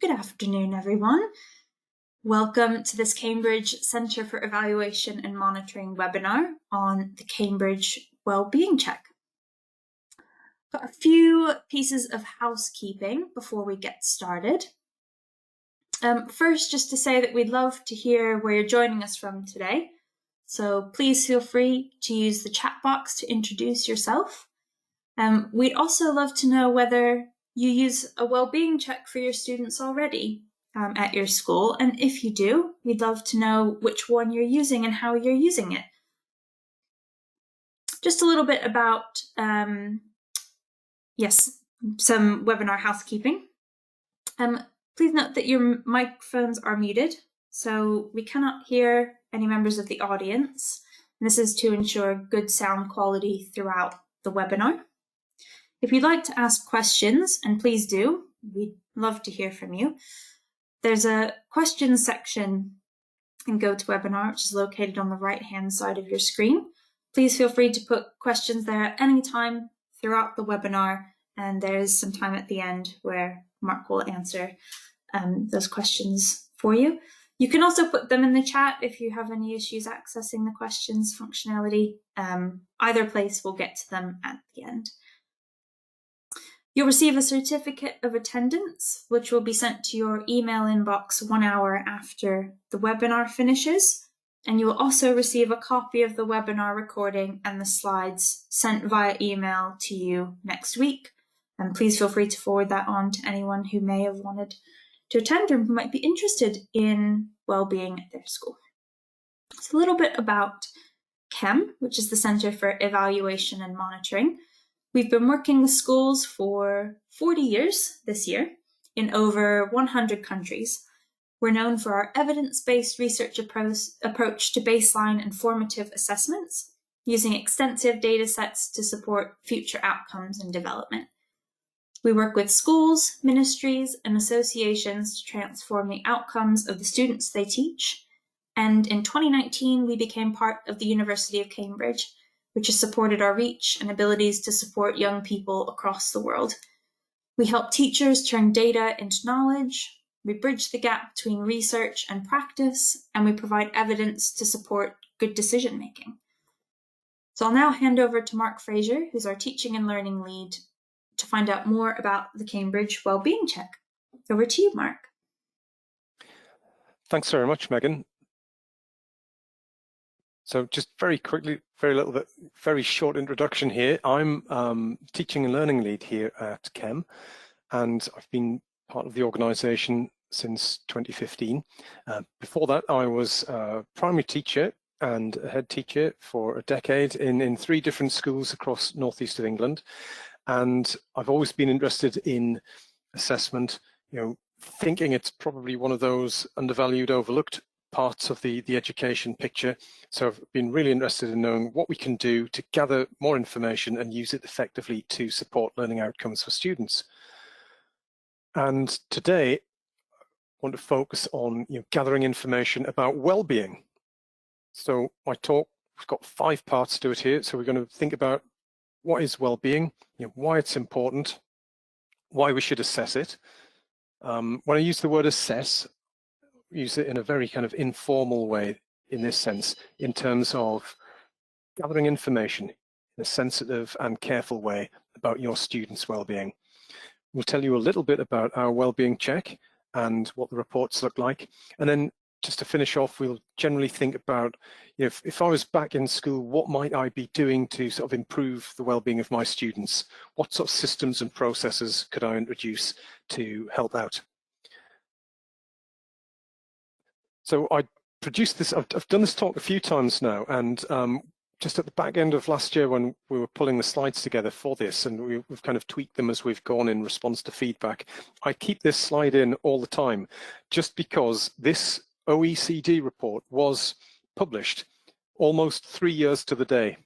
Good afternoon, everyone. Welcome to this Cambridge Centre for Evaluation and Monitoring webinar on the Cambridge Wellbeing Check. Got a few pieces of housekeeping before we get started. First, just to say that we'd love to hear where you're joining us from today. So please feel free to use the chat box to introduce yourself. We'd also love to know whether you use a wellbeing check for your students already at your school. And if you do, we'd love to know which one you're using and how you're using it. Just a little bit about, some webinar housekeeping. Please note that your microphones are muted, so we cannot hear any members of the audience. And this is to ensure good sound quality throughout the webinar. If you'd like to ask questions, and please do, we'd love to hear from you. There's a questions section in GoToWebinar, which is located on the right-hand side of your screen. Please feel free to put questions there at any time throughout the webinar, and there's some time at the end where Mark will answer those questions for you. You can also put them in the chat if you have any issues accessing the questions functionality. Either place, we'll get to them at the end. You'll receive a certificate of attendance, which will be sent to your email inbox 1 hour after the webinar finishes. And you will also receive a copy of the webinar recording and the slides sent via email to you next week. And please feel free to forward that on to anyone who may have wanted to attend or who might be interested in wellbeing at their school. It's a little bit about CHEM, which is the Centre for Evaluation and Monitoring. We've been working with schools for 40 years this year in over 100 countries. We're known for our evidence-based research approach to baseline and formative assessments, using extensive data sets to support future outcomes and development. We work with schools, ministries, and associations to transform the outcomes of the students they teach. And in 2019, we became part of the University of Cambridge, which has supported our reach and abilities to support young people across the world. We help teachers turn data into knowledge, we bridge the gap between research and practice, and we provide evidence to support good decision making. So I'll now hand over to Mark Fraser, who's our teaching and learning lead, to find out more about the Cambridge Wellbeing Check. Over to you, Mark. Thanks very much, Megan. So just very quickly, very short introduction here. I'm teaching and learning lead here at CHEM, and I've been part of the organisation since 2015. Before that, I was a primary teacher and a head teacher for a decade in 3 different schools across northeast of England. And I've always been interested in assessment, thinking it's probably one of those undervalued, overlooked parts of the education picture. So I've been really interested in knowing what we can do to gather more information and use it effectively to support learning outcomes for students. And today, I want to focus on gathering information about well-being. So my talk, we've got 5 parts to it here. So we're going to think about what is well-being, why it's important, why we should assess it. When I use the word assess, use it in a very kind of informal way in this sense, in terms of gathering information in a sensitive and careful way about your students' well-being. We'll tell you a little bit about our well-being check and what the reports look like. And then just to finish off, we'll generally think about, if I was back in school, what might I be doing to sort of improve the well-being of my students? What sort of systems and processes could I introduce to help out? So I produced this, I've done this talk a few times now, and just at the back end of last year when we were pulling the slides together for this, and we've kind of tweaked them as we've gone in response to feedback, I keep this slide in all the time, just because this OECD report was published almost 3 years to the day.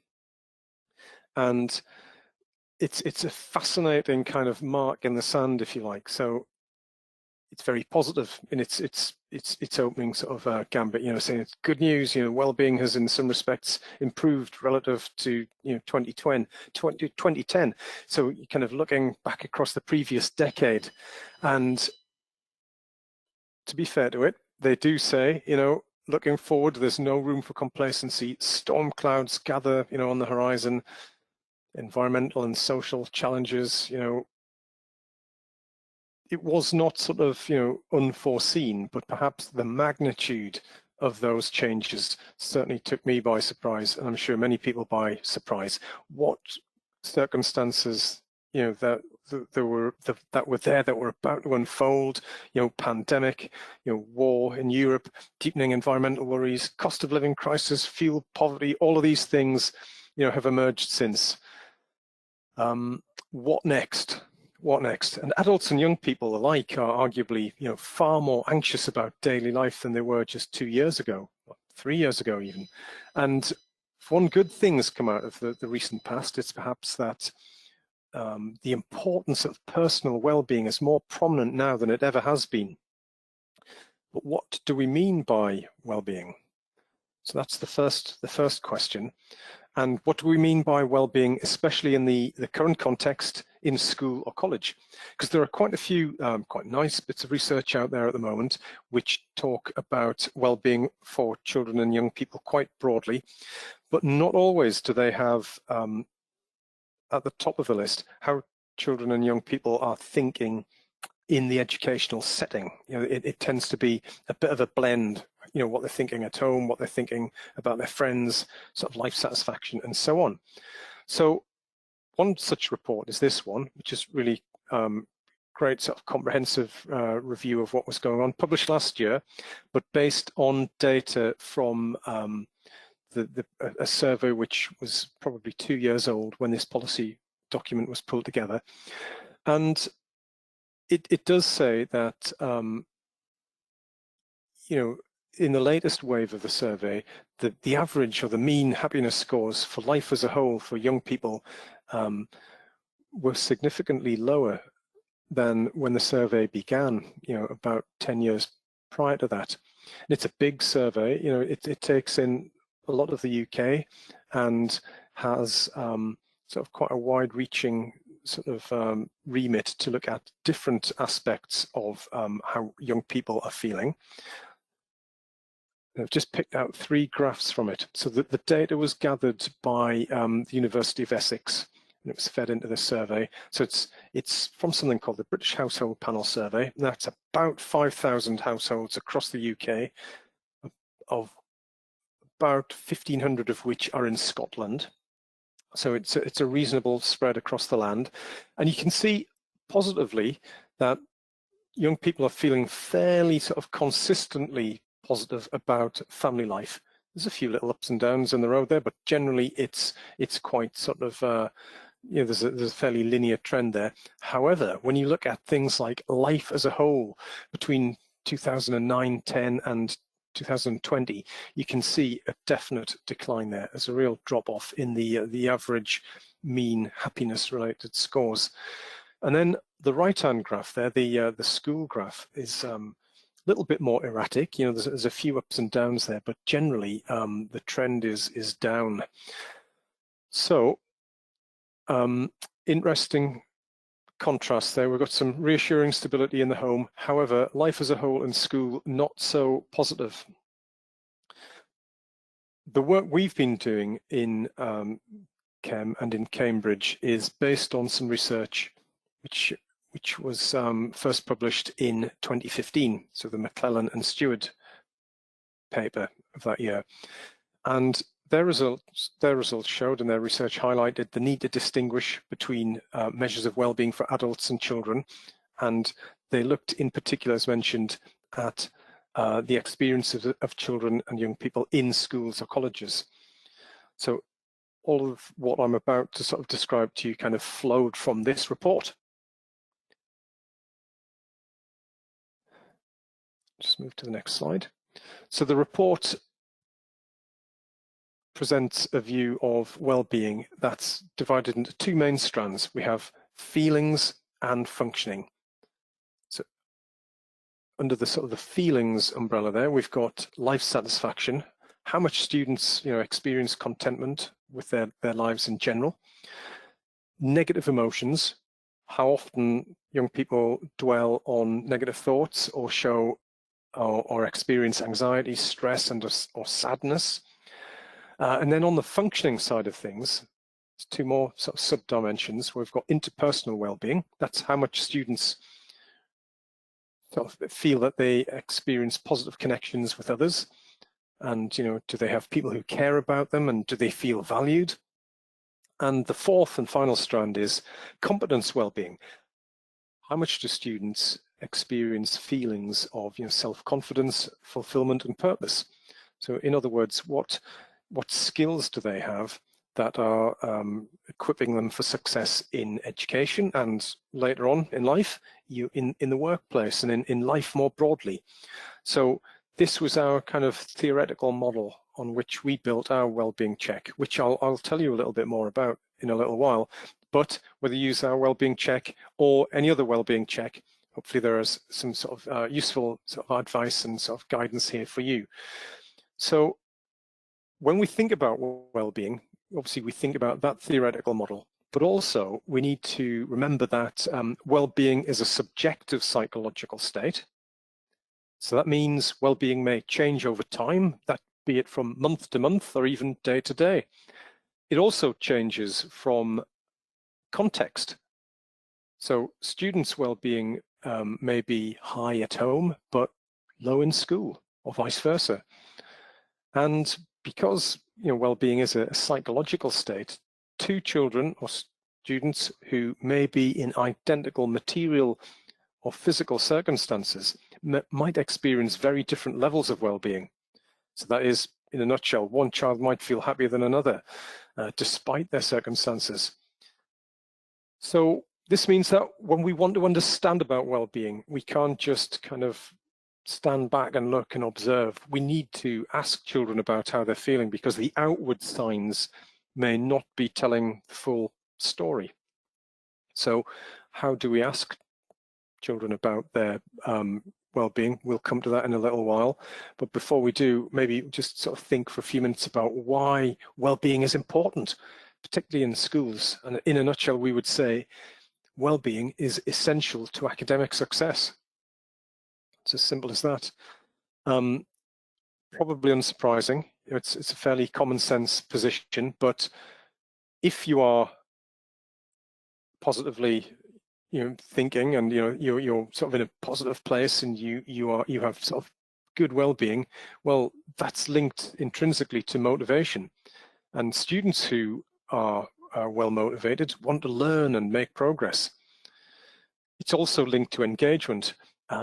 And it's a fascinating kind of mark in the sand, if you like. So it's very positive in its opening sort of gambit, saying it's good news. Well-being has in some respects improved relative to 2010. So you're kind of looking back across the previous decade, and to be fair to it, they do say, you know, looking forward, there's no room for complacency. Storm clouds gather, you know, on the horizon. Environmental and social challenges, you know, it was not sort of, you know, unforeseen, but perhaps the magnitude of those changes certainly took me by surprise, and I'm sure many people by surprise. What circumstances, you know, that were there that were about to unfold, you know, pandemic, you know, war in Europe, deepening environmental worries, cost of living crisis, fuel poverty, all of these things, you know, have emerged since. What next? What next? And adults and young people alike are arguably, you know, far more anxious about daily life than they were just 2 years ago, or 3 years ago even. And if one good thing has come out of the recent past, it's perhaps that the importance of personal well-being is more prominent now than it ever has been. But what do we mean by well-being? So that's the first question. And what do we mean by well-being, especially in the current context in school or college? Because there are quite a few quite nice bits of research out there at the moment which talk about well-being for children and young people quite broadly, but not always do they have at the top of the list how children and young people are thinking in the educational setting. You know, it tends to be a bit of a blend, you know, what they're thinking at home, what they're thinking about their friends, sort of life satisfaction and so on. So one such report is this one, which is really great sort of comprehensive review of what was going on, published last year, but based on data from a survey which was probably 2 years old when this policy document was pulled together. And it does say that, you know, in the latest wave of the survey, the average or the mean happiness scores for life as a whole for young people were significantly lower than when the survey began, you know, about 10 years prior to that. And it's a big survey, you know, it takes in a lot of the UK and has sort of quite a wide-reaching sort of remit to look at different aspects of how young people are feeling. I've just picked out 3 graphs from it. So the data was gathered by the University of Essex, and it was fed into the survey. So it's from something called the British Household Panel Survey. That's about 5,000 households across the UK, of about 1,500 of which are in Scotland. So it's a reasonable spread across the land. And you can see positively that young people are feeling fairly sort of consistently positive about family life. There's a few little ups and downs in the road there, but generally it's quite sort of, you know, there's a fairly linear trend there. However, when you look at things like life as a whole between 2009, 10 and 2020, you can see a definite decline there. There's a real drop-off in the average mean happiness-related scores. And then the right-hand graph there, the school graph, is a little bit more erratic. You know, there's a few ups and downs there, but generally the trend is down. So interesting contrast there. We've got some reassuring stability in the home. However, life as a whole in school, not so positive. The work we've been doing in Chem and in Cambridge is based on some research which was first published in 2015, so the McClellan and Stewart paper of that year. And their results showed, and their research highlighted the need to distinguish between measures of well-being for adults and children. And they looked in particular, as mentioned, at the experiences of children and young people in schools or colleges. So all of what I'm about to sort of describe to you kind of flowed from this report. Just move to the next slide. So the report presents a view of well-being that's divided into 2 main strands. We have feelings and functioning. So under the sort of the feelings umbrella there, we've got life satisfaction, how much students, you know, experience contentment with their lives in general. Negative emotions, how often young people dwell on negative thoughts or show or experience anxiety, stress, or sadness. And then on the functioning side of things, there's two more sort of sub-dimensions. We've got interpersonal well-being. That's how much students sort of feel that they experience positive connections with others. And, you know, do they have people who care about them, and do they feel valued? And the fourth and final strand is competence well-being. How much do students experience feelings of, you know, self-confidence, fulfillment, and purpose? So in other words, what skills do they have that are equipping them for success in education and later on in life, in the workplace and in life more broadly? So this was our kind of theoretical model on which we built our wellbeing check, which I'll tell you a little bit more about in a little while. But whether you use our wellbeing check or any other wellbeing check, hopefully there is some sort of useful sort of advice and sort of guidance here for you. So when we think about well-being, obviously we think about that theoretical model, but also we need to remember that well-being is a subjective psychological state. So that means well-being may change over time, that be it from month to month or even day to day. It also changes from context. So students' well-being may be high at home, but low in school, or vice versa. And because, you know, well-being is a psychological state, two children or students who may be in identical material or physical circumstances might experience very different levels of well-being. So that is, in a nutshell, one child might feel happier than another, despite their circumstances. So this means that when we want to understand about well-being, we can't just kind of stand back and look and observe. We need to ask children about how they're feeling, because the outward signs may not be telling the full story. So how do we ask children about their well-being? We'll come to that in a little while. But before we do, maybe just sort of think for a few minutes about why well-being is important, particularly in schools. And in a nutshell, we would say well-being is essential to academic success. It's as simple as that. Probably unsurprising. It's a fairly common sense position, but if you are positively, you know, thinking, and, you know, you're sort of in a positive place, and you have sort of good well-being, well, that's linked intrinsically to motivation. And students who are well motivated want to learn and make progress. It's also linked to engagement.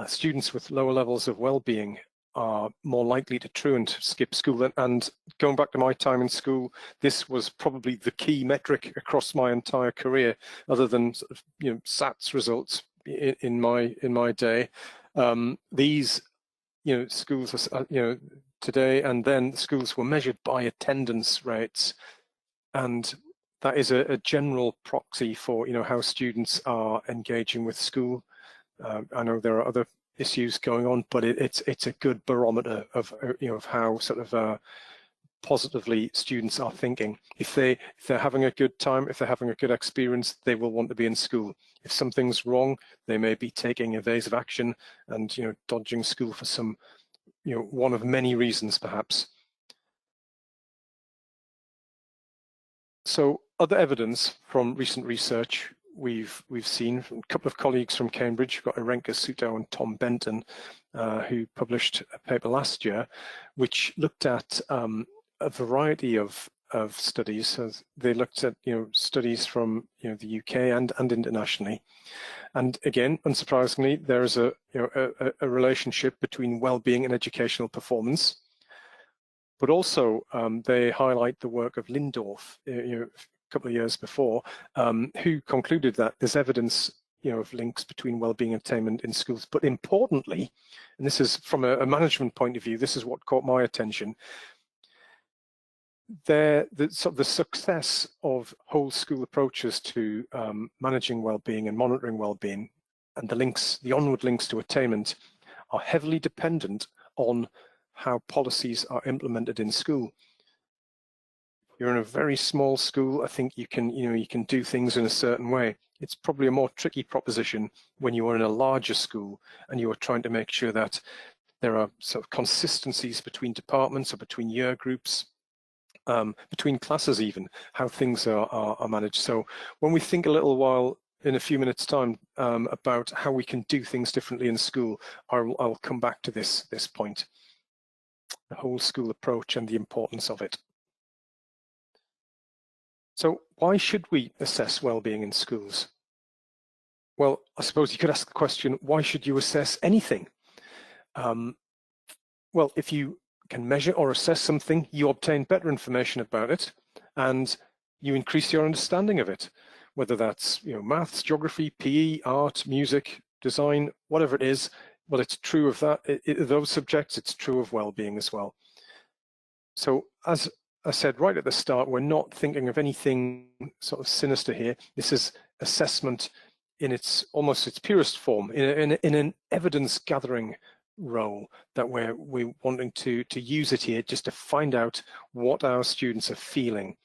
Students with lower levels of well-being are more likely to truant, skip school. And going back to my time in school, this was probably the key metric across my entire career, other than sort of, you know, SATs results in my day. These, you know, schools are, you know, today and then schools were measured by attendance rates, and that is a general proxy for, you know, how students are engaging with school. I know there are other issues going on, but it's a good barometer of, you know, of how sort of positively students are thinking. If they're having a good time, if they're having a good experience, they will want to be in school. If something's wrong, they may be taking evasive action and, you know, dodging school for some, you know, one of many reasons perhaps. So other evidence from recent research we've seen from a couple of colleagues from Cambridge. We've got Irenka Suto and Tom Benton, who published a paper last year, which looked at a variety of studies. So they looked at, you know, studies from, you know, the UK and internationally. And again, unsurprisingly, there is a relationship between well-being and educational performance. But also, they highlight the work of Lindorf, you know, a couple of years before, who concluded that there's evidence, you know, of links between well-being and attainment in schools. But importantly, and this is from a management point of view, this is what caught my attention. The success of whole school approaches to managing well-being and monitoring well-being, and the onward links to attainment, are heavily dependent on how policies are implemented in school. You're in a very small school, I think you can do things in a certain way. It's probably a more tricky proposition when you are in a larger school and you are trying to make sure that There are sort of consistencies between departments or between year groups, between classes even, how things are managed. So when we think a little while, in a few minutes time, about how we can do things differently in school, I'll come back to this point, the whole school approach and the importance of it. So why should we assess well-being in schools? Well, I suppose you could ask the question, why should you assess anything? Well, if you can measure or assess something, you obtain better information about it and you increase your understanding of it, whether that's maths, geography, PE, art, music, design, whatever it is. Well, it's true of those subjects, it's true of well-being as well. So as I said right at the start, we're not thinking of anything sort of sinister here. This is assessment in almost its purest form, in an evidence gathering role, that we're wanting to use it here just to find out what our students are feeling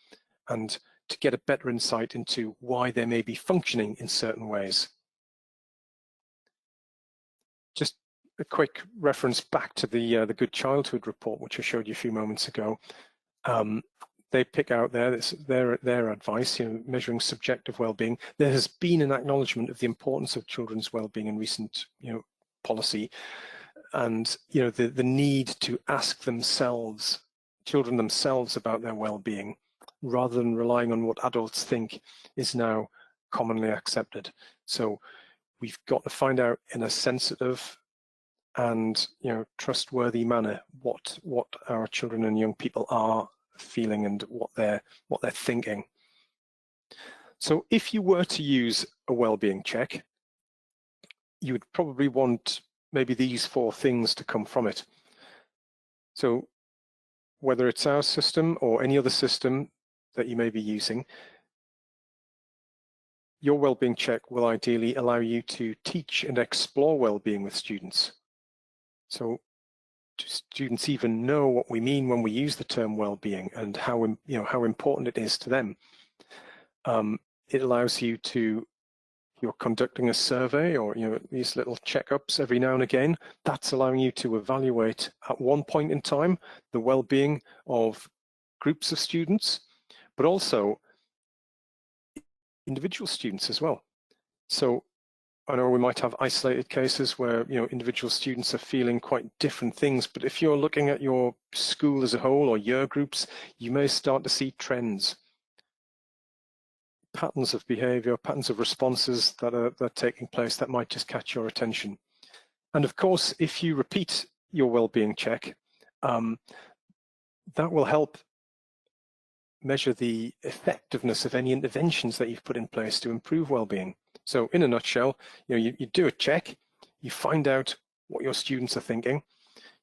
and to get a better insight into why they may be functioning in certain ways. Just a quick reference back to the Good Childhood report, which I showed you a few moments ago. They pick out their advice, measuring subjective well-being. There has been an acknowledgement of the importance of children's well-being in recent, policy, and the need to ask children themselves about their well-being, rather than relying on what adults think, is now commonly accepted. So we've got to find out in a sensitive and trustworthy manner what our children and young people are feeling and what they're thinking. So if you were to use a well-being check, you would probably want maybe these 4 things to come from it. So whether it's our system or any other system that you may be using, your well-being check will ideally allow you to teach and explore well-being with students. So do students even know what we mean when we use the term well-being and how important it is to them? It allows you to, if you're conducting a survey or these little checkups every now and again, that's allowing you to evaluate at one point in time the well-being of groups of students, but also individual students as well. So I know we might have isolated cases where individual students are feeling quite different things, but if you're looking at your school as a whole or year groups, you may start to see trends, patterns of behavior, patterns of responses that are taking place that might just catch your attention. And of course, if you repeat your well-being check, that will help measure the effectiveness of any interventions that you've put in place to improve well-being. So in a nutshell, you do a check, you find out what your students are thinking,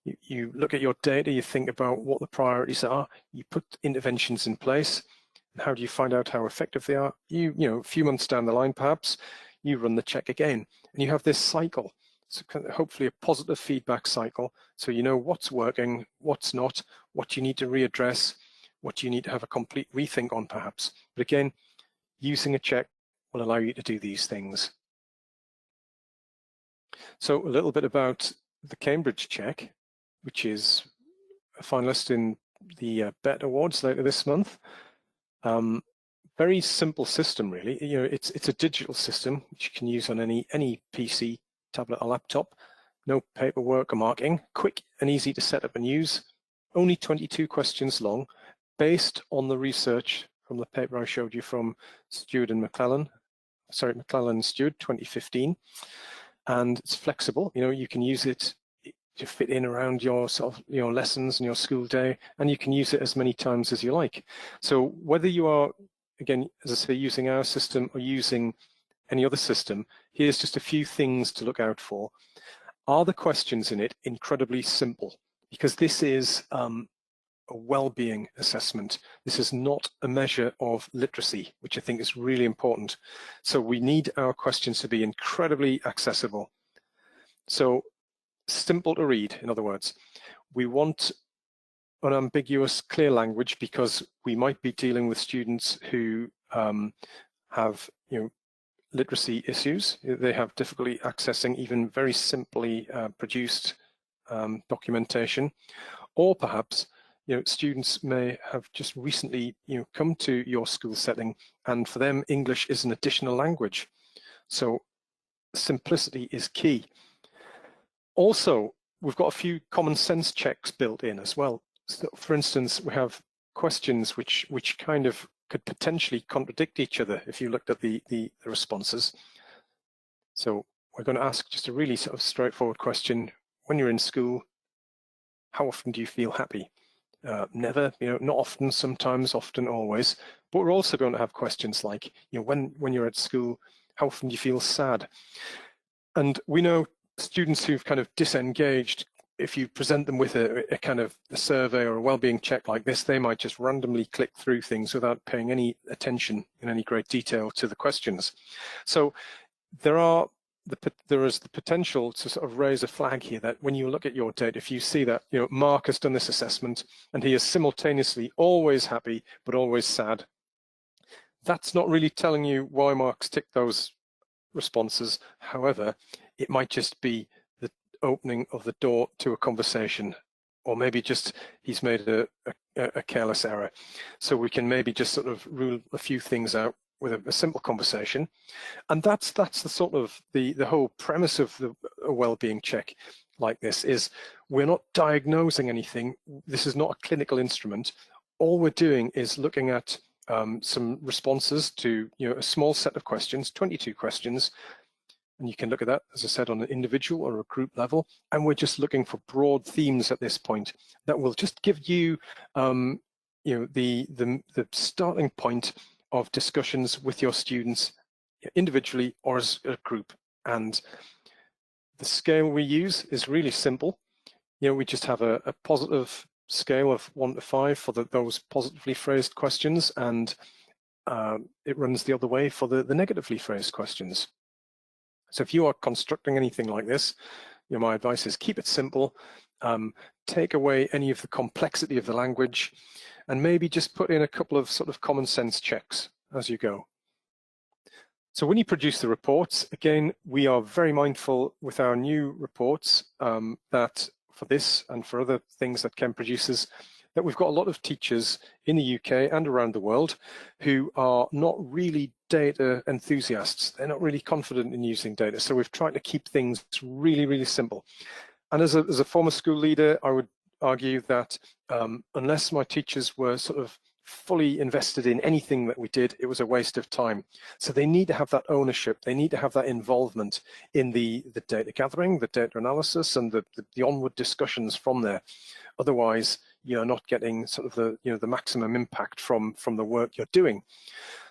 you look at your data, you think about what the priorities are, you put interventions in place, and how do you find out how effective they are? A few months down the line, perhaps, you run the check again, and you have this cycle. So hopefully a positive feedback cycle, so you know what's working, what's not, what you need to readdress, what you need to have a complete rethink on perhaps. But again, using a check will allow you to do these things. So a little bit about the Cambridge check, which is a finalist in the BET Awards later this month. Very simple system, really. It's a digital system which you can use on any PC, tablet or laptop. No paperwork or marking, quick and easy to set up and use. Only 22 questions long, based on the research from the paper I showed you from Stewart and McClellan and Stewart, 2015. And it's flexible. You can use it to fit in around your lessons and your school day, and you can use it as many times as you like. So whether you are, again, as I say, using our system or using any other system, here's just a few things to look out for. Are the questions in it incredibly simple? Because this is a well-being assessment. This is not a measure of literacy, which I think is really important. So we need our questions to be incredibly accessible. So simple to read, in other words. We want unambiguous, clear language because we might be dealing with students who have literacy issues. They have difficulty accessing even very simply produced documentation, or perhaps students may have just recently come to your school setting, and for them English is an additional language. So simplicity is key. Also, we've got a few common sense checks built in as well. So for instance, we have questions which kind of could potentially contradict each other if you looked at the responses. So we're going to ask just a really sort of straightforward question. When you're in school, how often do you feel happy? Never, not often, sometimes, often, always. But we're also going to have questions like, when you're at school, how often do you feel sad? And we know students who've kind of disengaged, if you present them with a kind of a survey or a wellbeing check like this, they might just randomly click through things without paying any attention in any great detail to the questions. So there is the potential to sort of raise a flag here that when you look at your data, if you see that Mark has done this assessment and he is simultaneously always happy but always sad, that's not really telling you why Mark's ticked those responses. However, it might just be the opening of the door to a conversation, or maybe just he's made a careless error. So we can maybe just sort of rule a few things out with a simple conversation. And that's the sort of the whole premise of a wellbeing check like this is we're not diagnosing anything. This is not a clinical instrument. All we're doing is looking at some responses to a small set of questions, 22 questions, and you can look at that, as I said, on an individual or a group level, and we're just looking for broad themes at this point that will just give you the starting point of discussions with your students individually or as a group. And the scale we use is really simple. We just have a positive scale of 1 to 5 for those positively phrased questions, and it runs the other way for the negatively phrased questions. So if you are constructing anything like this, my advice is keep it simple, take away any of the complexity of the language, and maybe just put in a couple of sort of common sense checks as you go. So when you produce the reports, again, we are very mindful with our new reports that for this and for other things that Chem produces, that we've got a lot of teachers in the UK and around the world who are not really data enthusiasts. They're not really confident in using data. So we've tried to keep things really, really simple. And as a former school leader, I would argue that unless my teachers were sort of fully invested in anything that we did, it was a waste of time. So they need to have that ownership. They need to have that involvement in the data gathering, the data analysis, and the onward discussions from there. Otherwise, you're not getting sort of the maximum impact from the work you're doing.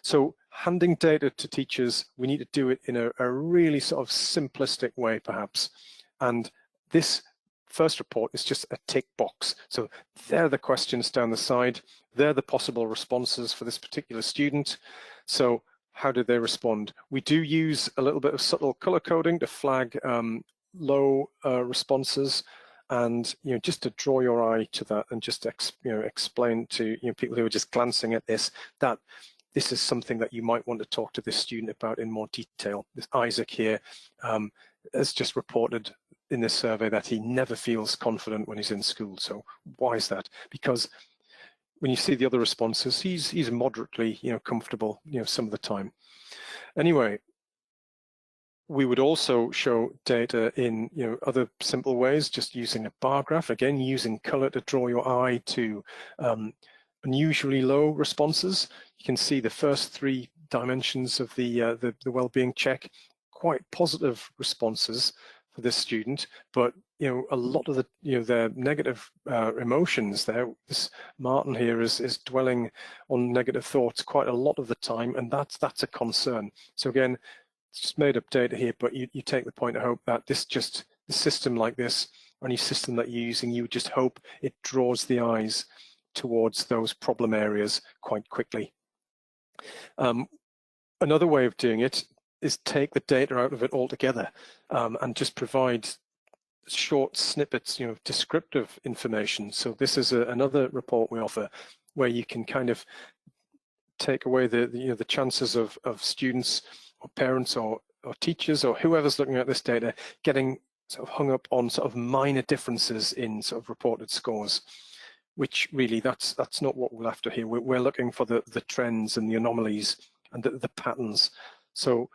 So handing data to teachers, we need to do it in a really sort of simplistic way, perhaps. And this first report is just a tick box. So there are the questions down the side. They're the possible responses for this particular student. So how did they respond? We do use a little bit of subtle color coding to flag low responses, and just to draw your eye to that and just to explain to people who are just glancing at this that this is something that you might want to talk to this student about in more detail. This Isaac here has just reported in this survey that he never feels confident when he's in school. So why is that? Because when you see the other responses, he's moderately comfortable some of the time. Anyway, we would also show data in other simple ways, just using a bar graph, again using color to draw your eye to unusually low responses. You can see the first 3 dimensions of the wellbeing check, quite positive responses for this student, but a lot of their negative emotions there. This Martin here is dwelling on negative thoughts quite a lot of the time, and that's a concern. So again, it's just made up data here, but you take the point, I hope, that the system like this, or any system that you're using, you just hope it draws the eyes towards those problem areas quite quickly. Another way of doing it is take the data out of it altogether and just provide short snippets, descriptive information. So this is another report we offer where you can kind of take away the chances of students or parents or teachers or whoever's looking at this data getting sort of hung up on sort of minor differences in sort of reported scores, which really that's not what we're after here. We're looking for the trends and the anomalies and the patterns. So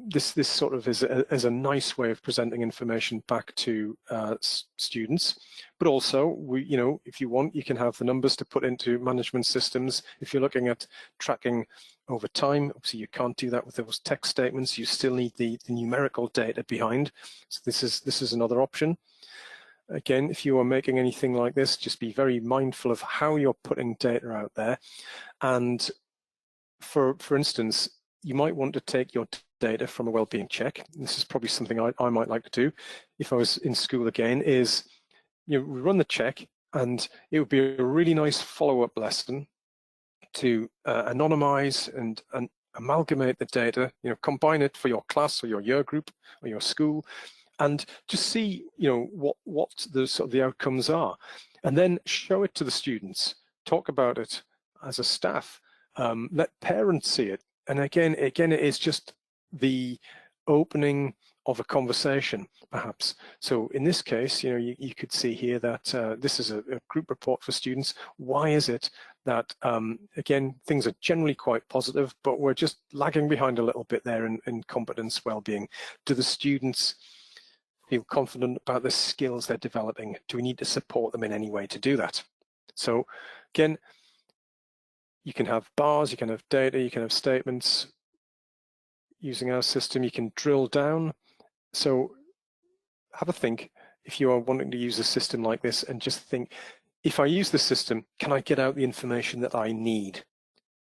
this sort of is a nice way of presenting information back to students, but also if you want, you can have the numbers to put into management systems. If you're looking at tracking over time, obviously you can't do that with those text statements. You still need the numerical data behind. So this is another option. Again, if you are making anything like this, just be very mindful of how you're putting data out there. And for instance, you might want to take your data from a wellbeing check. This is probably something I might like to do if I was in school again, is we run the check, and it would be a really nice follow-up lesson to anonymize and amalgamate the data, combine it for your class or your year group or your school, and just see what the sort of the outcomes are, and then show it to the students, talk about it as a staff, let parents see it. And again it is just the opening of a conversation, perhaps. So in this case, you could see here that this is a group report for students. Why is it that, again, things are generally quite positive, but we're just lagging behind a little bit there in competence well-being? Do the students feel confident about the skills they're developing? Do we need to support them in any way to do that? So again, you can have bars, you can have data, you can have statements. Using our system, you can drill down. So have a think if you are wanting to use a system like this, and just think, if I use the system, can I get out the information that I need?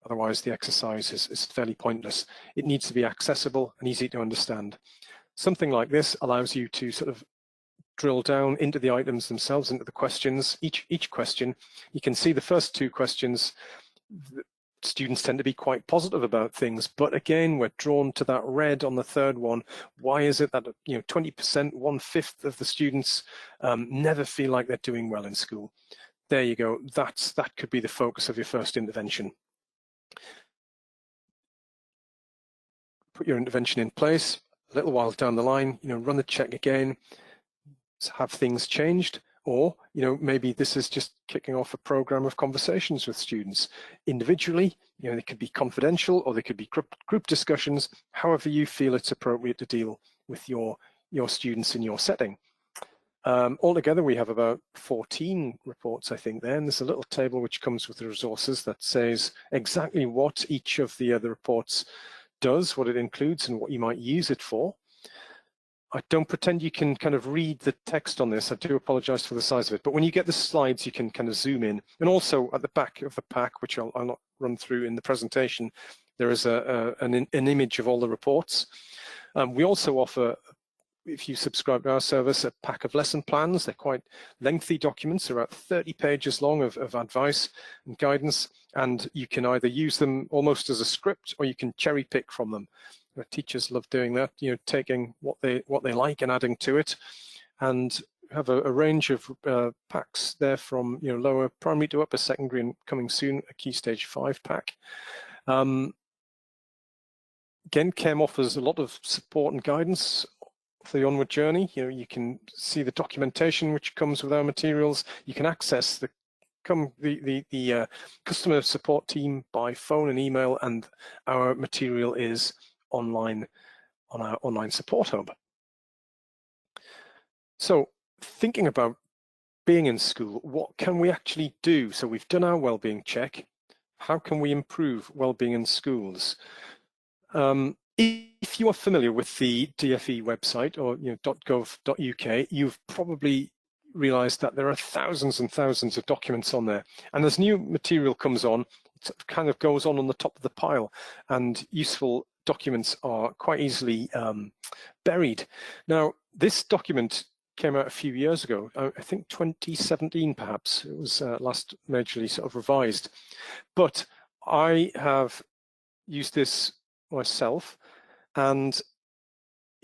Otherwise, the exercise is fairly pointless. It needs to be accessible and easy to understand. Something like this allows you to sort of drill down into the items themselves, into the questions. Each question, you can see the first two questions, students tend to be quite positive about things, but again, we're drawn to that red on the third one. Why is it that 20%, 1/5 of the students never feel like they're doing well in school? There you go. That could be the focus of your first intervention. Put your intervention in place. A little while down the line, run the check again. Have things changed? Or, maybe this is just kicking off a program of conversations with students individually. They could be confidential, or they could be group discussions, however you feel it's appropriate to deal with your students in your setting. Altogether, we have about 14 reports, I think, there, and there's a little table which comes with the resources that says exactly what each of the other reports does, what it includes, and what you might use it for. I don't pretend you can kind of read the text on this. I do apologize for the size of it, but when you get the slides, you can kind of zoom in. And also at the back of the pack, which I'll not run through in the presentation, there is an image of all the reports. We also offer, if you subscribe to our service, a pack of lesson plans. They're quite lengthy documents. They're about 30 pages long of advice and guidance, and you can either use them almost as a script, or you can cherry pick from them. Teachers love doing that, taking what they like and adding to it, and have a range of packs there from lower primary to upper secondary, and coming soon a Key Stage 5 pack. Again, CHEM offers a lot of support and guidance for the onward journey. You can see the documentation which comes with our materials. You can access the customer support team by phone and email, and our material is online on our online support hub. So thinking about being in school, what can we actually do? So we've done our wellbeing check. How can we improve wellbeing in schools? If you are familiar with the DFE website, or .gov.uk, you've probably realized that there are thousands and thousands of documents on there. And as new material comes on, it kind of goes on the top of the pile, and useful documents are quite easily buried. Now, this document came out a few years ago, I think 2017 perhaps. It was last majorly sort of revised. But I have used this myself, and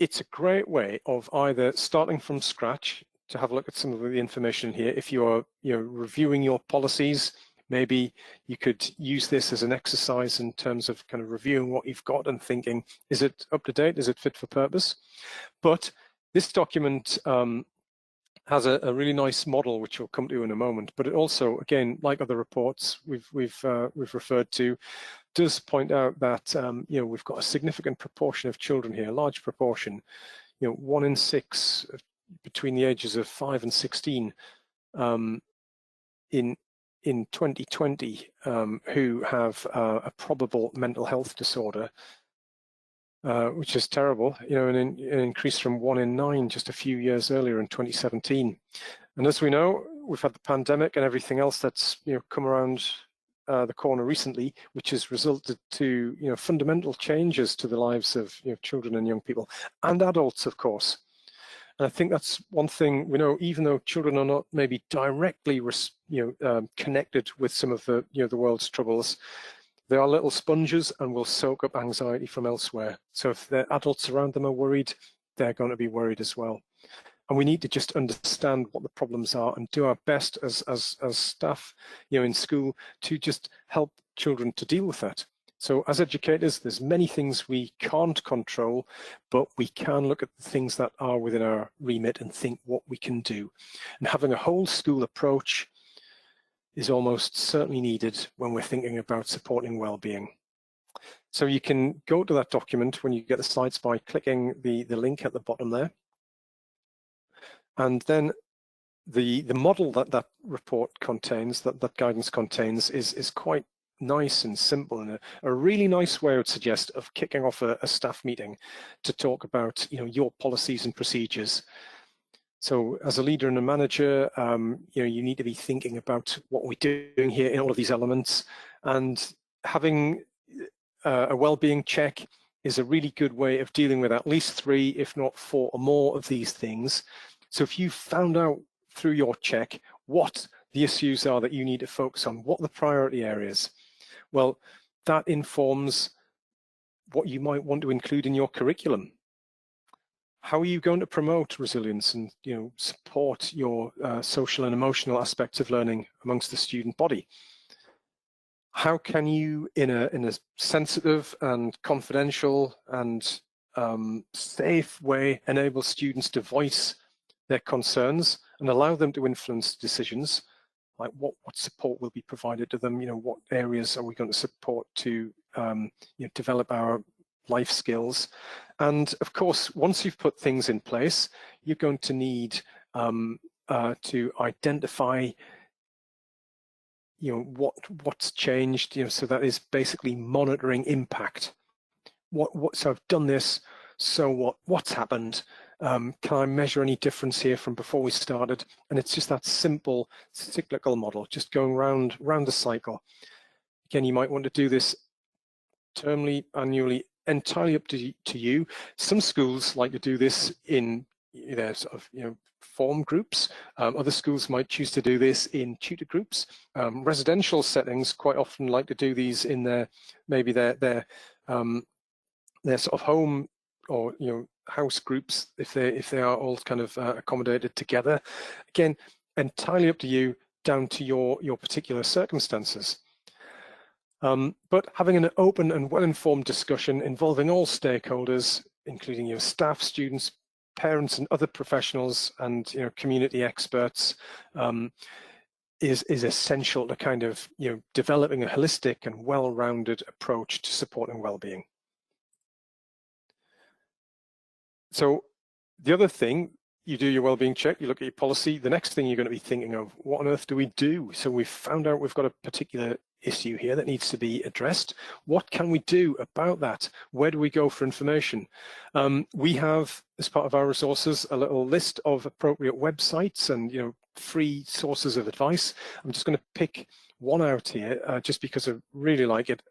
it's a great way of either starting from scratch to have a look at some of the information here. If you're reviewing your policies, maybe you could use this as an exercise in terms of kind of reviewing what you've got and thinking, is it up to date? Is it fit for purpose? But This document has a really nice model, which we'll come to in a moment, but it also, again, like other reports we've referred to, does point out that you know, we've got a significant proportion of children here, a large proportion, you know, 1 in 6 between the ages of 5 and 16 in 2020 who have a probable mental health disorder, which is terrible, you know, an increase from 1 in 9 just a few years earlier in 2017. And as we know, we've had the pandemic and everything else that's, you know, come around the corner recently, which has resulted to, you know, fundamental changes to the lives of, you know, children and young people and adults, of course. And I think that's one thing we know, even though children are not maybe directly, connected with some of the, you know, the world's troubles, they are little sponges and will soak up anxiety from elsewhere. So if their adults around them are worried, they're going to be worried as well. And we need to just understand what the problems are and do our best as staff, you know, in school to just help children to deal with that. So as educators, there's many things we can't control, but we can look at the things that are within our remit and think what we can do. And having a whole school approach is almost certainly needed when we're thinking about supporting well-being. So you can go to that document when you get the slides by clicking the link at the bottom there. And then the model that report contains, that guidance contains, is quite nice and simple, and a really nice way, I would suggest, of kicking off a staff meeting to talk about, you know, your policies and procedures. So as a leader and a manager, you know, you need to be thinking about what we're doing here in all of these elements, and having a well-being check is a really good way of dealing with at least 3, if not 4 or more of these things. So if you found out through your check what the issues are that you need to focus on, what are the priority areas, well, that informs what you might want to include in your curriculum. How are you going to promote resilience and, you know, support your social and emotional aspects of learning amongst the student body? How can you, in a sensitive and confidential and safe way, enable students to voice their concerns and allow them to influence decisions, like what support will be provided to them, you know, what areas are we going to support to you know, develop our life skills. And of course, once you've put things in place, you're going to need to identify, you know, what's changed, you know, so that is basically monitoring impact. So I've done this, so what's happened? Can I measure any difference here from before we started? And it's just that simple cyclical model, just going round the cycle. Again, you might want to do this termly, annually, entirely up to you. Some schools like to do this in their sort of, you know, form groups. Other schools might choose to do this in tutor groups. Residential settings quite often like to do these in their sort of home or, you know, house groups, if they are all kind of accommodated together. Again, entirely up to you, down to your particular circumstances. But having an open and well-informed discussion involving all stakeholders, including your staff, students, parents, and other professionals, and, you know, community experts, is essential to kind of, you know, developing a holistic and well-rounded approach to supporting well-being. So the other thing, you do your wellbeing check, you look at your policy, the next thing you're going to be thinking of, what on earth do we do? So we've found out we've got a particular issue here that needs to be addressed. What can we do about that? Where do we go for information? We have, as part of our resources, a little list of appropriate websites and, you know, free sources of advice. I'm just going to pick one out here just because I really like it.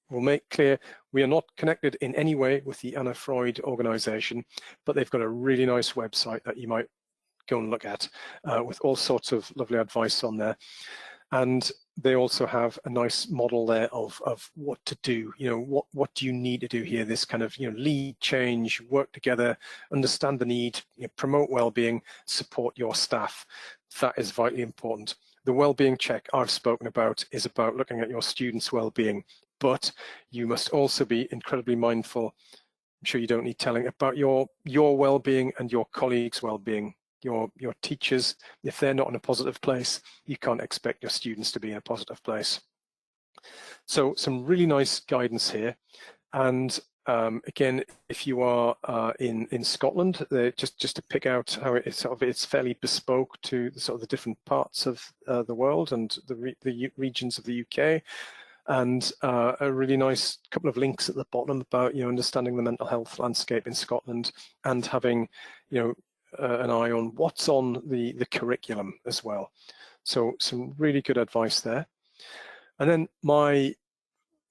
We'll make clear we are not connected in any way with the Anna Freud organization, but they've got a really nice website that you might go and look at with all sorts of lovely advice on there. And they also have a nice model there of what to do. You know, what do you need to do here? This kind of, you know, lead change, work together, understand the need, you know, promote well-being, support your staff. That is vitally important. The well-being check I've spoken about is about looking at your students' well-being, but you must also be incredibly mindful I'm sure you don't need telling, about your well-being and your colleagues' well-being. Your teachers, if they're not in a positive place, you can't expect your students to be in a positive place. So some really nice guidance here. And again, if you are in Scotland, just to pick out how it's fairly bespoke to the different parts of the world and the regions of the UK. And a really nice couple of links at the bottom about understanding the mental health landscape in Scotland and having an eye on what's on the curriculum as well. So some really good advice there. And then my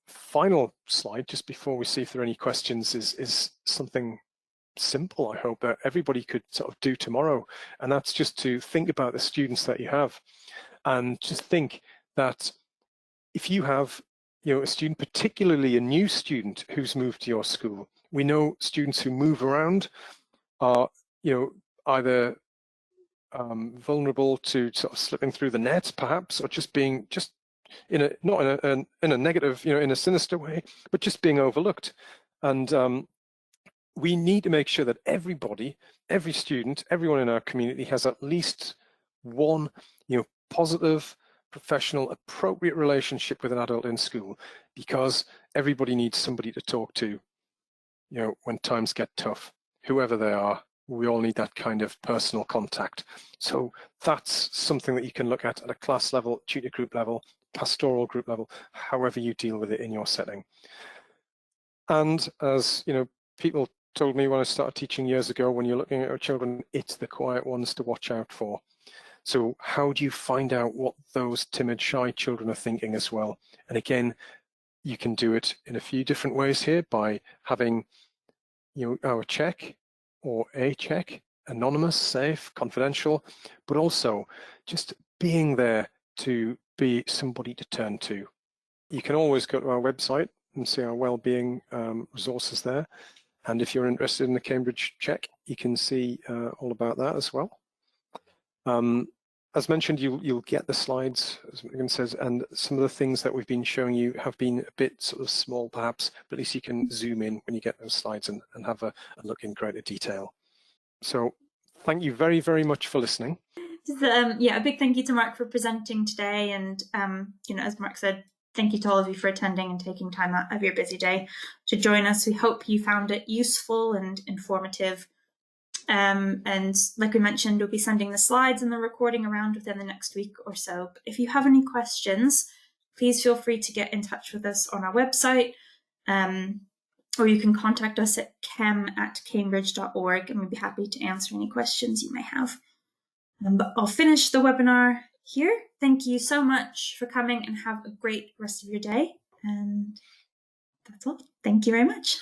final slide, just before we see if there are any questions, is something simple, I hope, that everybody could sort of do tomorrow. And that's just to think about the students that you have, and just think that if you have a student, particularly a new student who's moved to your school, we know students who move around are either vulnerable to sort of slipping through the net, perhaps, or just being not in a negative, in a sinister way, but just being overlooked. And we need to make sure that everybody, every student, everyone in our community has at least one, positive, professional, appropriate relationship with an adult in school, because everybody needs somebody to talk to, when times get tough, whoever they are. We all need that kind of personal contact. So that's something that you can look at a class level, tutor group level, pastoral group level, however you deal with it in your setting. And as people told me when I started teaching years ago, when you're looking at our children, it's the quiet ones to watch out for. So how do you find out what those timid, shy children are thinking as well? And again, you can do it in a few different ways here by having our check or a check, anonymous, safe, confidential, but also just being there to be somebody to turn to. You can always go to our website and see our wellbeing resources there. And if you're interested in the Cambridge check, you can see all about that as well. As mentioned, you'll get the slides, as Megan says, and some of the things that we've been showing you have been a bit sort of small, perhaps, but at least you can zoom in when you get those slides and have a look in greater detail. So thank you very, very much for listening. Yeah, a big thank you to Mark for presenting today. And, as Mark said, thank you to all of you for attending and taking time out of your busy day to join us. We hope you found it useful and informative. And like we mentioned, we'll be sending the slides and the recording around within the next week or so. But if you have any questions, please feel free to get in touch with us on our website, or you can contact us at chem@cambridge.org, and we'd be happy to answer any questions you may have. But I'll finish the webinar here. Thank you so much for coming, and have a great rest of your day. And that's all. Thank you very much.